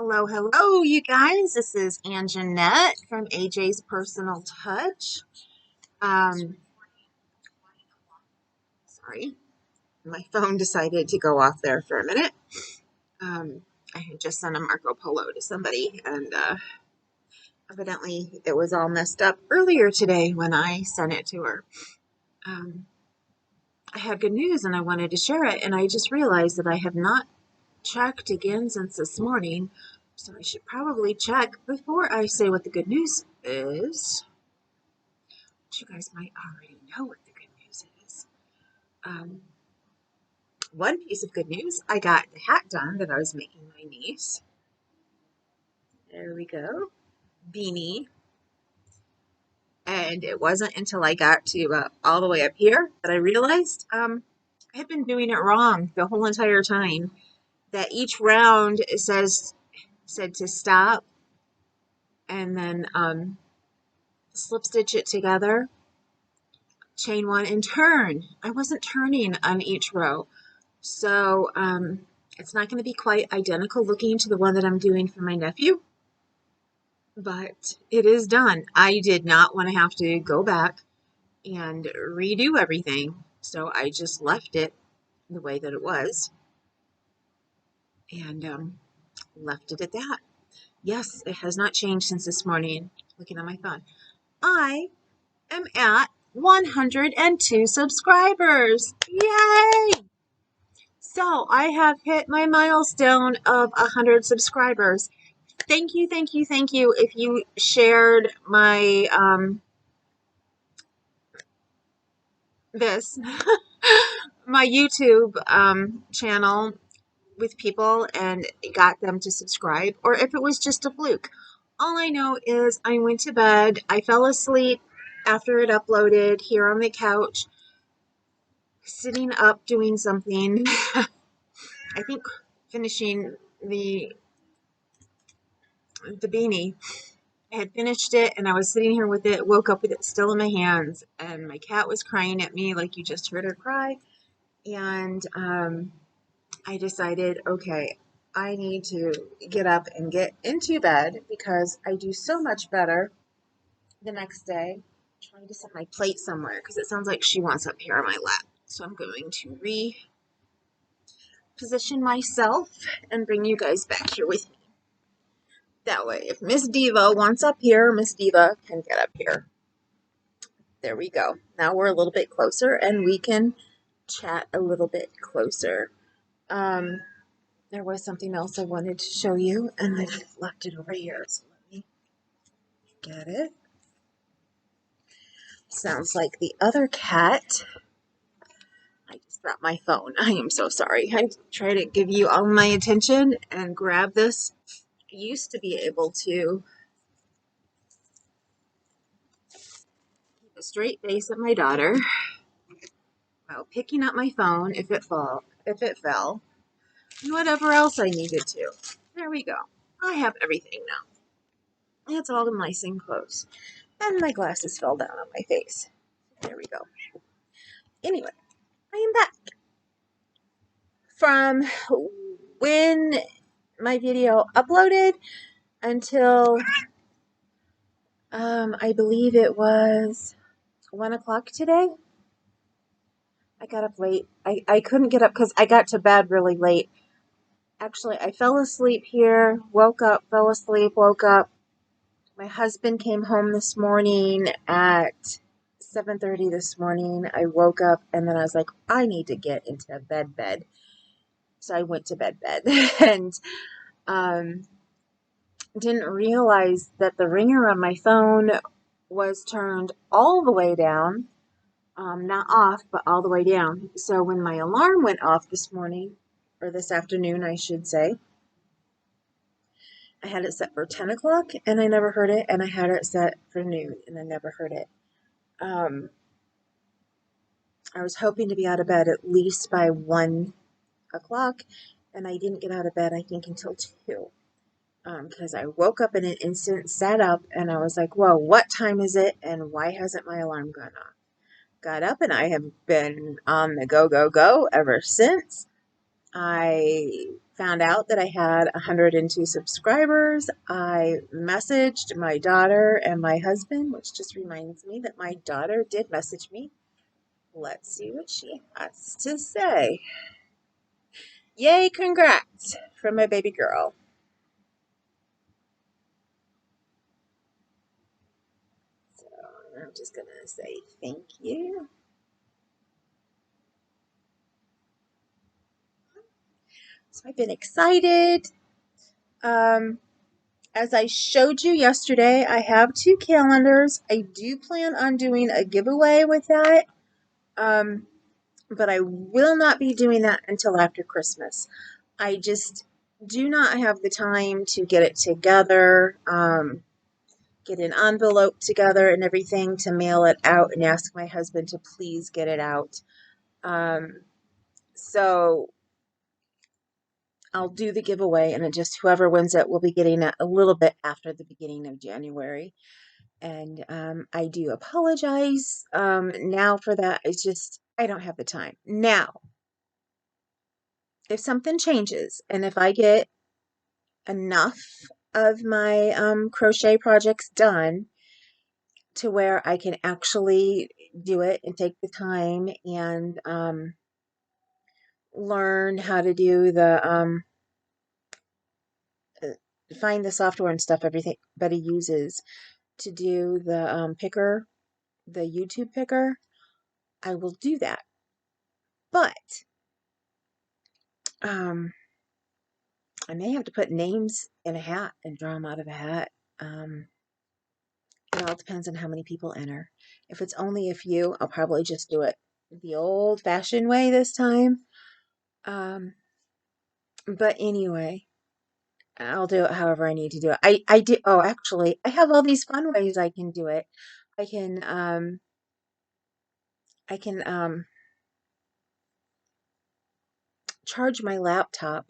Hello, hello, you guys. This is Anjanette from AJ's Personal Touch. Um, Sorry, my phone decided to go off there for a minute. I had just sent a Marco Polo to somebody, and evidently it was all messed up earlier today when I sent it to her. Um, I had good news and I wanted to share it, and I just realized that I have not checked again since this morning, so I should probably check before I say what the good news is. You guys might already know what the good news is. Um, One piece of good news, I got the hat done that I was making my niece. There we go. Beanie. And it wasn't until I got to all the way up here that I realized I had been doing it wrong the whole entire time. That each round it said to stop and then slip stitch it together, chain one, and turn. I wasn't turning on each row. So it's not going to be quite identical looking to the one that I'm doing for my nephew, but it is done. I did not want to have to go back and redo everything, so I just left it the way that it was and left it at that. Yes, it has not changed since this morning, looking on my phone. I am at 102 subscribers. Yay! So I have hit my milestone of 100 subscribers. Thank you, thank you, thank you. If you shared my this my YouTube channel with people and got them to subscribe, or if it was just a fluke. All I know is I went to bed. I fell asleep after it uploaded here on the couch, sitting up doing something. I think finishing the beanie. I had finished it and I was sitting here with it, woke up with it still in my hands, and my cat was crying at me like you just heard her cry. And I decided, okay, I need to get up and get into bed because I do so much better the next day. I'm trying to set my plate somewhere because it sounds like she wants up here on my lap. So I'm going to reposition myself and bring you guys back here with me. That way, if Miss Diva wants up here, Miss Diva can get up here. There we go. Now we're a little bit closer and we can chat a little bit closer. There was something else I wanted to show you and I left it over here. So let me get it. Sounds like the other cat. I just dropped my phone. I am so sorry. I try to give you all my attention and grab this. I used to be able to keep a straight face at my daughter while picking up my phone if it fell, and whatever else I needed to. There we go. I have everything now. It's all nice and close. And my glasses fell down on my face. There we go. Anyway, I am back. From when my video uploaded until I believe it was 1 o'clock today. I got up late. I couldn't get up because I got to bed really late. Actually, I fell asleep here, woke up, fell asleep, woke up. My husband came home this morning at 7:30 this morning. I woke up and then I was like, I need to get into bed. So I went to bed. And didn't realize that the ringer on my phone was turned all the way down. Not off, but all the way down. So when my alarm went off this morning, or this afternoon, I should say, I had it set for 10 o'clock and I never heard it, and I had it set for noon and I never heard it. I was hoping to be out of bed at least by 1 o'clock, and I didn't get out of bed, I think, until 2. Because I woke up in an instant, sat up, and I was like, whoa, what time is it, and why hasn't my alarm gone off? Got up, and I have been on the go ever since. I found out that I had 102 subscribers, I messaged my daughter and my husband, which just reminds me that my daughter did message me. Let's see what she has to say. Yay, congrats from my baby girl. So I'm just going to say thank you. So I've been excited. As I showed you yesterday, I have 2 calendars. I do plan on doing a giveaway with that. But I will not be doing that until after Christmas. I just do not have the time to get it together, get an envelope together and everything to mail it out and ask my husband to please get it out. So I'll do the giveaway, and it just whoever wins it will be getting it a little bit after the beginning of January. And I do apologize now for that. It's just I don't have the time now. If something changes and if I get enough of my crochet projects done to where I can actually do it and take the time and learn how to do the uh, find the software and stuff everybody uses to do the picker, the YouTube picker, I will do that. But I may have to put names in a hat and draw them out of a hat. It all depends on how many people enter. If it's only a few, I'll probably just do it the old-fashioned way this time. But anyway, I'll do it however I need to do it. I do. Oh, actually, I have all these fun ways I can do it. I can I can charge my laptop,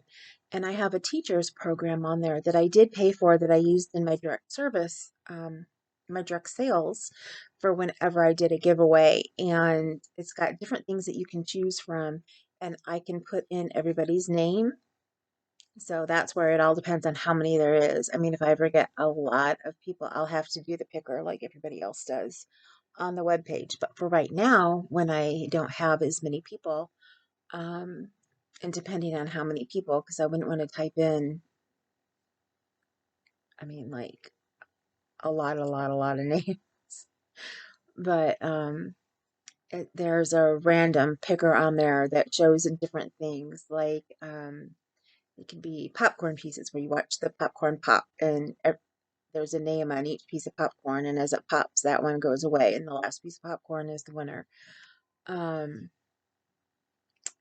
and I have a teacher's program on there that I did pay for that I used in my direct service, my direct sales for whenever I did a giveaway. And it's got different things that you can choose from, and I can put in everybody's name. So that's where it all depends on how many there is. I mean, if I ever get a lot of people, I'll have to do the picker like everybody else does on the web page. But for right now, when I don't have as many people, um, and depending on how many people, because I wouldn't want to type in, I mean, like a lot of names. But there's a random picker on there that shows different things, like it can be popcorn pieces where you watch the popcorn pop, and there's a name on each piece of popcorn, and as it pops, that one goes away, and the last piece of popcorn is the winner.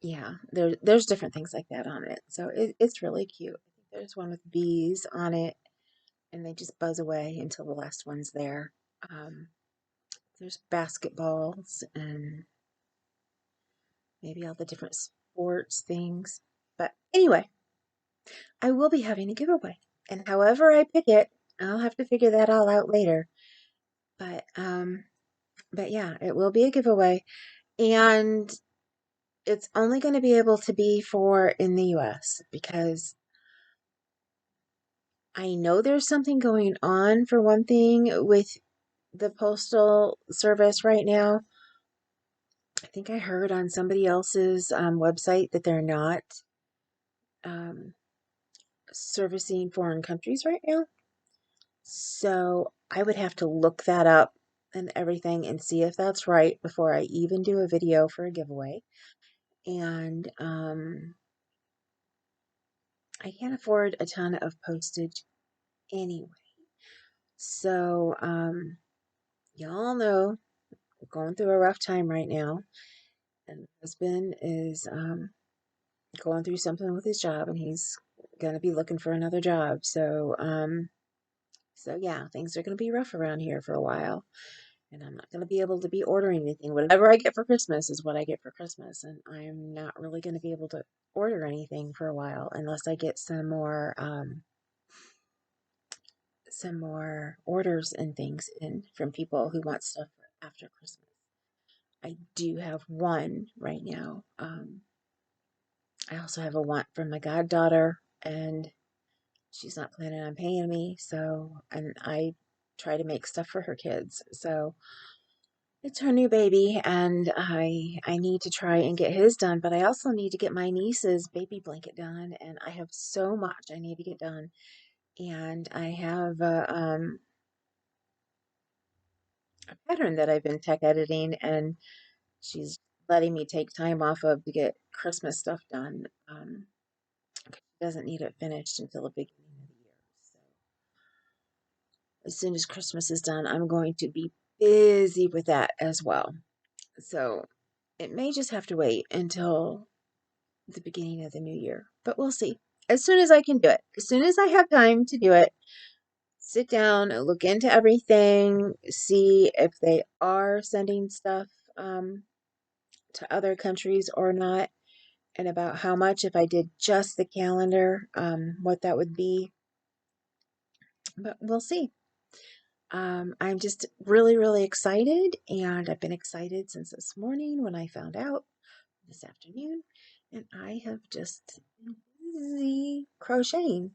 Yeah, there's different things like that on it, so it's really cute. I think there's one with bees on it, and they just buzz away until the last one's there. Um, there's basketballs and maybe all the different sports things. But anyway, I will be having a giveaway, and however I pick it, I'll have to figure that all out later. But yeah, it will be a giveaway, and it's only going to be able to be for in the US because I know there's something going on, for one thing, with the postal service right now. I think I heard on somebody else's website that they're not um, servicing foreign countries right now. So I would have to look that up and everything and see if that's right before I even do a video for a giveaway. And I can't afford a ton of postage anyway. So y'all know we're going through a rough time right now. And my husband is going through something with his job, and he's gonna be looking for another job. So yeah, things are gonna be rough around here for a while, and I'm not gonna be able to be ordering anything. Whatever I get for Christmas is what I get for Christmas, and I'm not really gonna be able to order anything for a while unless I get some more orders and things in from people who want stuff for after Christmas. I do have one right now. I also have a want from my goddaughter, and she's not planning on paying me. So, and I try to make stuff for her kids. So it's her new baby, and I need to try and get his done, but I also need to get my niece's baby blanket done, and I have so much I need to get done. And I have a pattern that I've been tech editing, and she's letting me take time off of to get Christmas stuff done. 'Cause she doesn't need it finished until the beginning of the year. So as soon as Christmas is done, I'm going to be busy with that as well. So it may just have to wait until the beginning of the new year, but we'll see. As soon as I can do it, as soon as I have time to do it, sit down, look into everything, see if they are sending stuff um, to other countries or not, and about how much, if I did just the calendar, what that would be. But we'll see. I'm just really, really excited, and I've been excited since this morning when I found out this afternoon, and I have just been busy crocheting.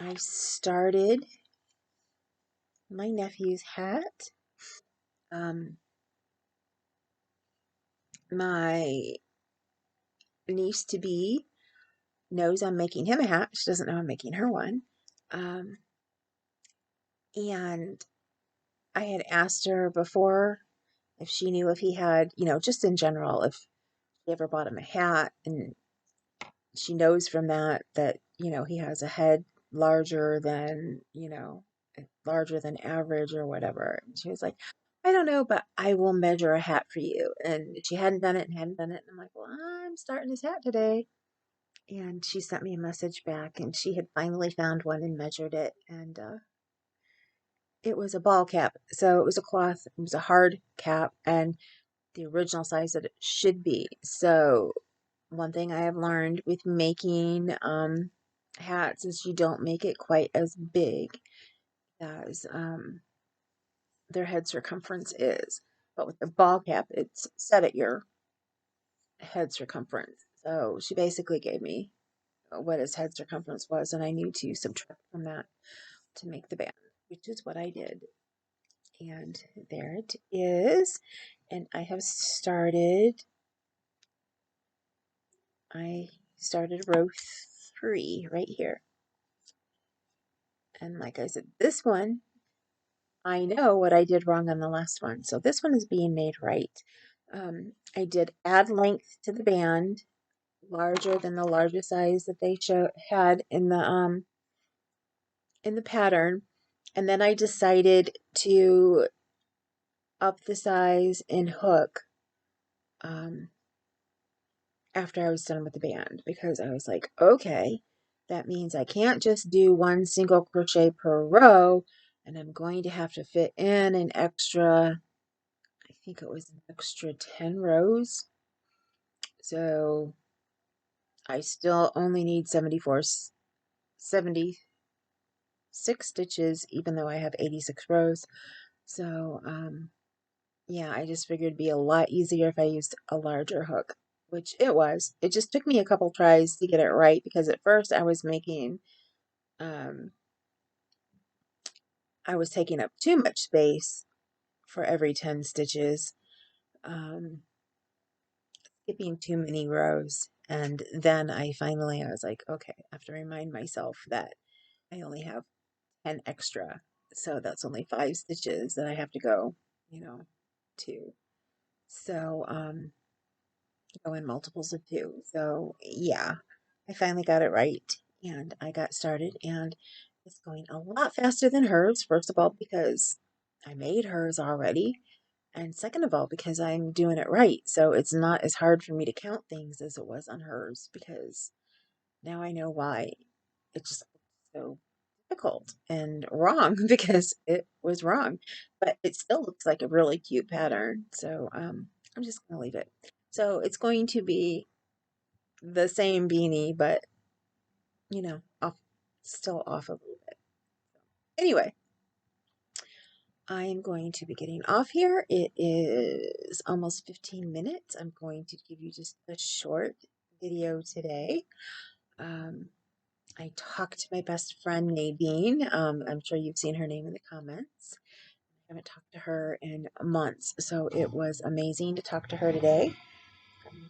I started my nephew's hat. Um, my niece to be knows I'm making him a hat. She doesn't know I'm making her one. Um, and I had asked her before if she knew if he had, just in general, if he ever bought him a hat, and she knows from that he has a head larger than, larger than average or whatever. And she was like, I don't know, but I will measure a hat for you. And she hadn't done it and hadn't done it. And I'm like, well, I'm starting his hat today. And she sent me a message back, and she had finally found one and measured it. And it was a ball cap. So it was a cloth, it was a hard cap, and the original size that it should be. So one thing I have learned with making hats is you don't make it quite as big as their head circumference is. But with the ball cap, it's set at your head circumference. So she basically gave me what his head circumference was, and I knew to subtract from that to make the band, which is what I did. And there it is. And I started row 3 right here. And like I said, this one, I know what I did wrong on the last one. So this one is being made right. I did add length to the band, larger than the largest size that they had in the pattern. And then I decided to up the size and hook um, after I was done with the band, because I was like, okay, that means I can't just do one single crochet per row, and I'm going to have to fit in an extra, I think it was an extra 10 rows. So I still only need 76 stitches, even though I have 86 rows. So, yeah, I just figured it'd be a lot easier if I used a larger hook, which it was. It just took me a couple tries to get it right, because at first um, I was taking up too much space for every 10 stitches, um, skipping too many rows. And then I was like, okay, I have to remind myself that I only have 10 extra. So that's only 5 stitches that I have to go, to. So, go in multiples of 2. So, yeah, I finally got it right, and I got started, and it's going a lot faster than hers. First of all, because I made hers already, and second of all, because I'm doing it right. So it's not as hard for me to count things as it was on hers, because now I know why it just looked so difficult and wrong, because it was wrong. But it still looks like a really cute pattern. So I'm just going to leave it. So it's going to be the same beanie, but off, still off a little bit. Anyway, I'm going to be getting off here. It is almost 15 minutes. I'm going to give you just a short video today. I talked to my best friend Nadine. I'm sure you've seen her name in the comments. I haven't talked to her in months, so it was amazing to talk to her today.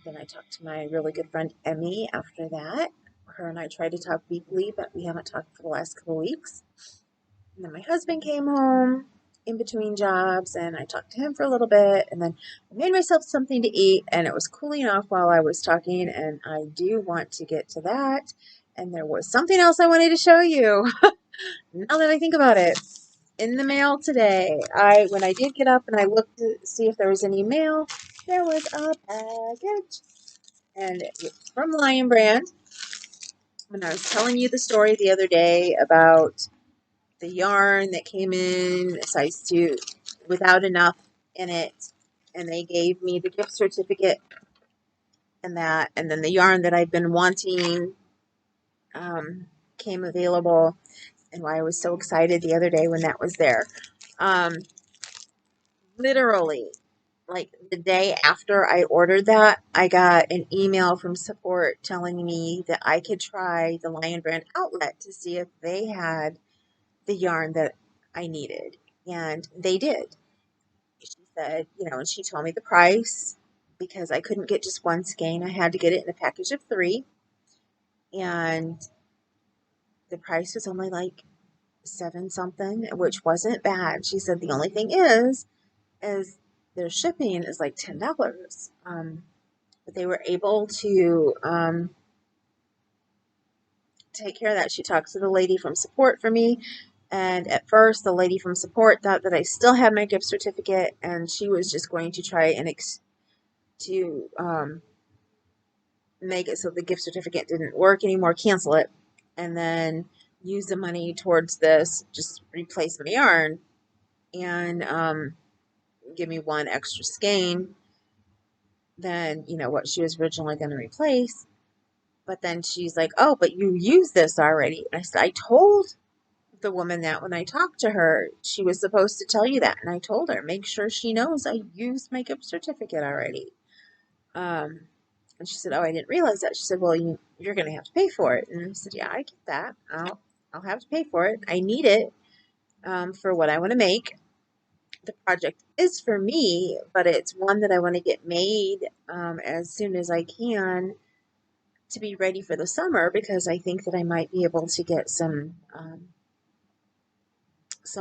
Then I talked to my really good friend Emmy after that. Her and I tried to talk weekly, but we haven't talked for the last couple weeks. And then my husband came home in between jobs, and I talked to him for a little bit, and then I made myself something to eat, and it was cooling off while I was talking, and I do want to get to that. And there was something else I wanted to show you. Now that I think about it, in the mail today, when I did get up and I looked to see if there was any mail, there was a package, and it's from Lion Brand. When I was telling you the story the other day about the yarn that came in a size 2 without enough in it, and they gave me the gift certificate and that, and then the yarn that I've been wanting came available, and why I was so excited the other day when that was there. Literally, like the day after I ordered that, I got an email from support telling me that I could try the Lion Brand outlet to see if they had the yarn that I needed. And they did. She said, and she told me the price because I couldn't get just one skein. I had to get it in a package of 3. And the price was only like 7 something, which wasn't bad. She said the only thing is their shipping is like $10. But they were able to take care of that. She talked to the lady from support for me. And at first, the lady from support thought that I still had my gift certificate, and she was just going to try and make it so the gift certificate didn't work anymore, cancel it, and then use the money towards this, just replace my yarn, and give me one extra skein than what she was originally going to replace. But then she's like, "Oh, but you used this already." And I said, "I told the woman that when I talked to her, she was supposed to tell you that." And I told her, make sure she knows I used my gift certificate already. And she said, "Oh, I didn't realize that." She said, "Well, you're going to have to pay for it." And I said, "Yeah, I get that. I'll have to pay for it. I need it for what I want to make. The project is for me, but it's one that I want to get made as soon as I can to be ready for the summer, because I think that I might be able to get some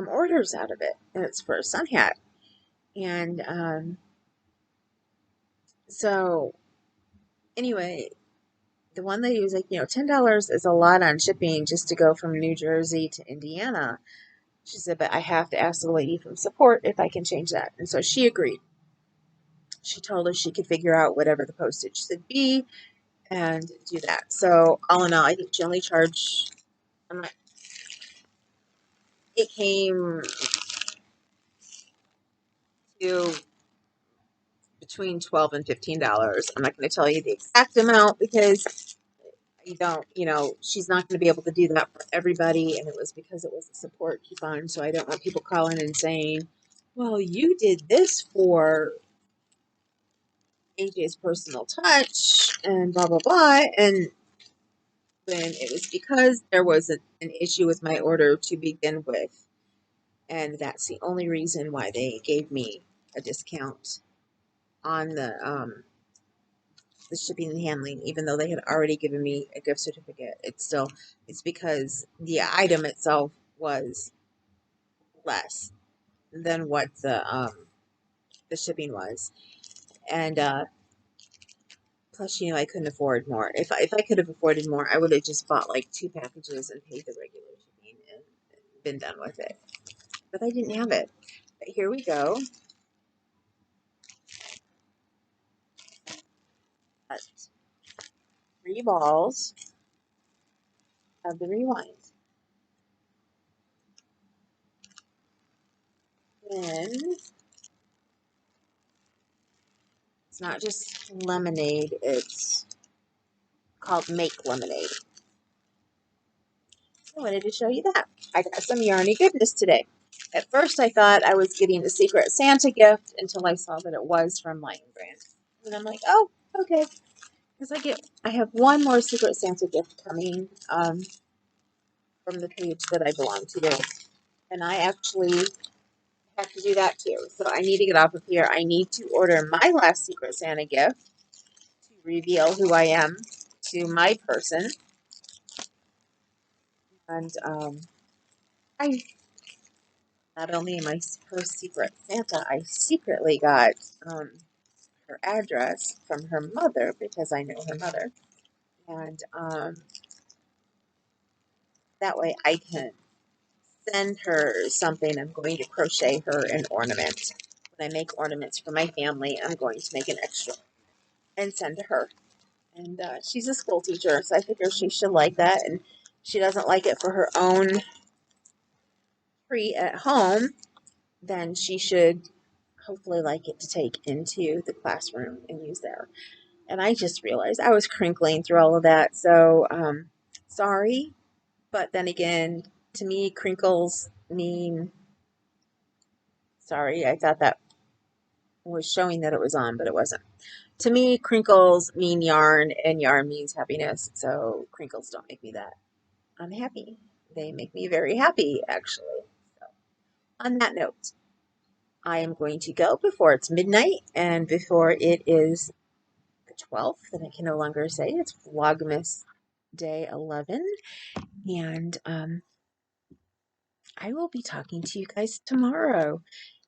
orders out of it. And it's for a sun hat." And so anyway, the one lady was like, $10 is a lot on shipping just to go from New Jersey to Indiana. She said, "But I have to ask the lady from support if I can change that." And so she agreed. She told us she could figure out whatever the postage should be and do that. So all in all, I think she only charged, it came to between $12 and $15. I'm not going to tell you the exact amount because she's not going to be able to do that for everybody. And it was because it was a support coupon. So I don't want people calling and saying, "Well, you did this for AJ's personal touch and blah, blah, blah." And when it was because there was an issue with my order to begin with. And that's the only reason why they gave me a discount on the shipping and handling, even though they had already given me a gift certificate. It's because the item itself was less than what the shipping was. And plus, I couldn't afford more. If I could have afforded more, I would have just bought like 2 packages and paid the regular shipping and been done with it. But I didn't have it. But here we go. That's 3 balls of the Rewind. Then it's not just lemonade, it's called Make Lemonade. I wanted to show you that. I got some yarny goodness today. At first I thought I was getting a Secret Santa gift until I saw that it was from Lion Brand. And I'm like, oh, okay. because I have one more Secret Santa gift coming from the page that I belong to, and I actually have to do that too. So I need to get off of here. I need to order my last Secret Santa gift to reveal who I am to my person. And I not only am I her Secret Santa, I secretly got her address from her mother because I know her mother. And that way I can send her something. I'm going to crochet her an ornament. When I make ornaments for my family, I'm going to make an extra and send to her. And she's a school teacher, so I figure she should like that. And she doesn't like it for her own tree at home, then she should hopefully like it to take into the classroom and use there. And I just realized I was crinkling through all of that, so sorry. But then again, to me, crinkles mean sorry. I thought that was showing that it was on, but it wasn't. To me, crinkles mean yarn, and yarn means happiness. So crinkles don't make me that unhappy. They make me very happy, actually. So, on that note, I am going to go before it's midnight and before it is the 12th, and I can no longer say it's Vlogmus Day 11. And I will be talking to you guys tomorrow.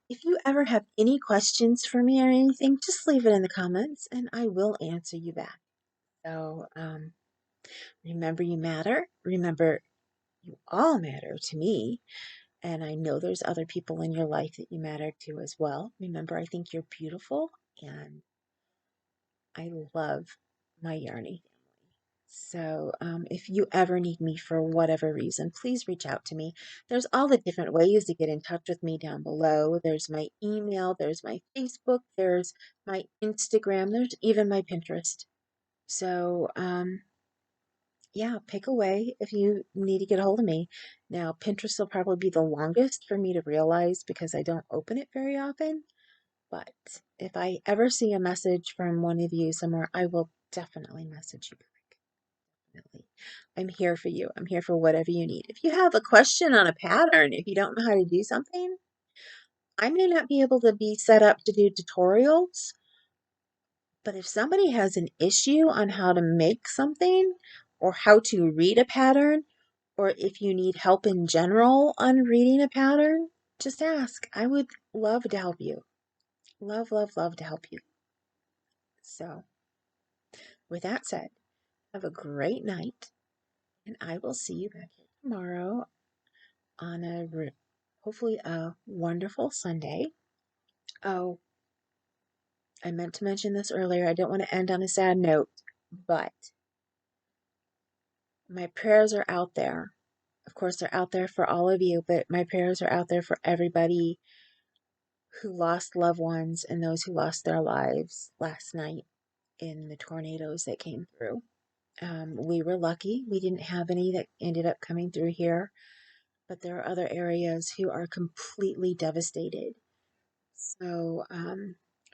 If you ever have any questions for me or anything, just leave it in the comments and I will answer you back. So remember, you matter. Remember, you all matter to me. And I know there's other people in your life that you matter to as well. Remember, I think you're beautiful and I love my Yarny family. So if you ever need me for whatever reason, please reach out to me. There's all the different ways to get in touch with me down below. There's my email, there's my Facebook, there's my Instagram, there's even my Pinterest. So yeah, pick away if you need to get a hold of me. Now, Pinterest will probably be the longest for me to realize because I don't open it very often. But if I ever see a message from one of you somewhere, I will definitely message you back. Definitely. I'm here for you. I'm here for whatever you need. If you have a question on a pattern, if you don't know how to do something, I may not be able to be set up to do tutorials, but if somebody has an issue on how to make something or how to read a pattern, or if you need help in general on reading a pattern, just ask. I would love to help you. Love, love, love to help you. So, with that said, have a great night, and I will see you back here tomorrow on hopefully a wonderful Sunday. Oh, I meant to mention this earlier. I don't want to end on a sad note, but my prayers are out there. Of course, they're out there for all of you, but my prayers are out there for everybody who lost loved ones and those who lost their lives last night in the tornadoes that came through. We were lucky. We didn't have any that ended up coming through here, but there are other areas who are completely devastated. So,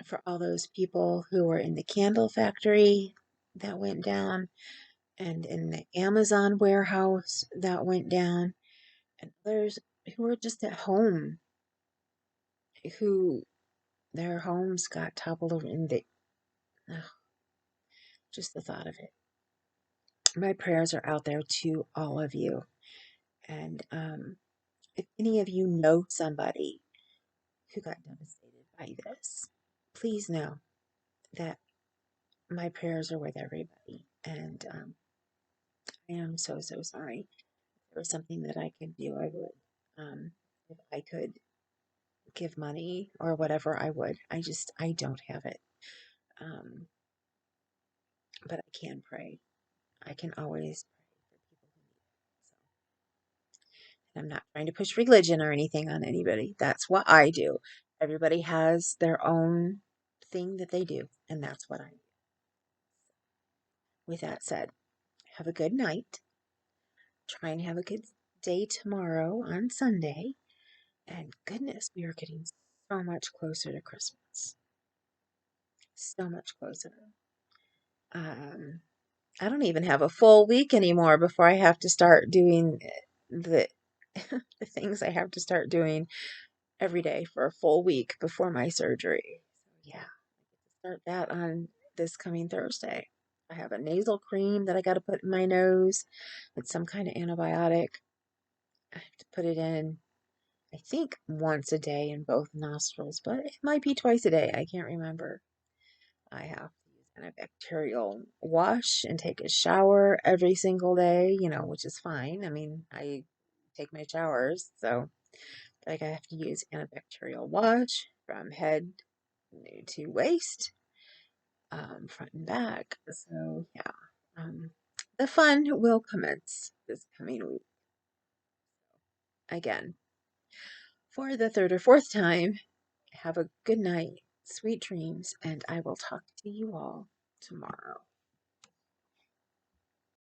for all those people who were in the candle factory that went down, and in the Amazon warehouse that went down, and others who were just at home, who their homes got toppled over, and just the thought of it. My prayers are out there to all of you. And if any of you know somebody who got devastated by this, please know that my prayers are with everybody. And I am so, so sorry. If there was something that I could do, I would. If I could give money or whatever, I would. I don't have it. Um, but I can pray. I can always pray for people who need it. So, I'm not trying to push religion or anything on anybody. That's what I do. Everybody has their own thing that they do, and that's what I do. With that said, have a good night. Try and have a good day tomorrow on Sunday. And goodness, we are getting so much closer to Christmas. So much closer. Um, I don't even have a full week anymore before I have to start doing the the things I have to start doing every day for a full week before my surgery. So yeah, start that on this coming Thursday. I have a nasal cream that I got to put in my nose. It's some kind of antibiotic. I have to put it in, I think, once a day in both nostrils, but it might be twice a day. I can't remember. I have to use antibacterial wash and take a shower every single day, which is fine. I mean, I take my showers, so like I have to use antibacterial wash from head to waist, front and back. So yeah, the fun will commence this coming week again for the third or fourth time. Have a good night, sweet dreams, and I will talk to you all tomorrow.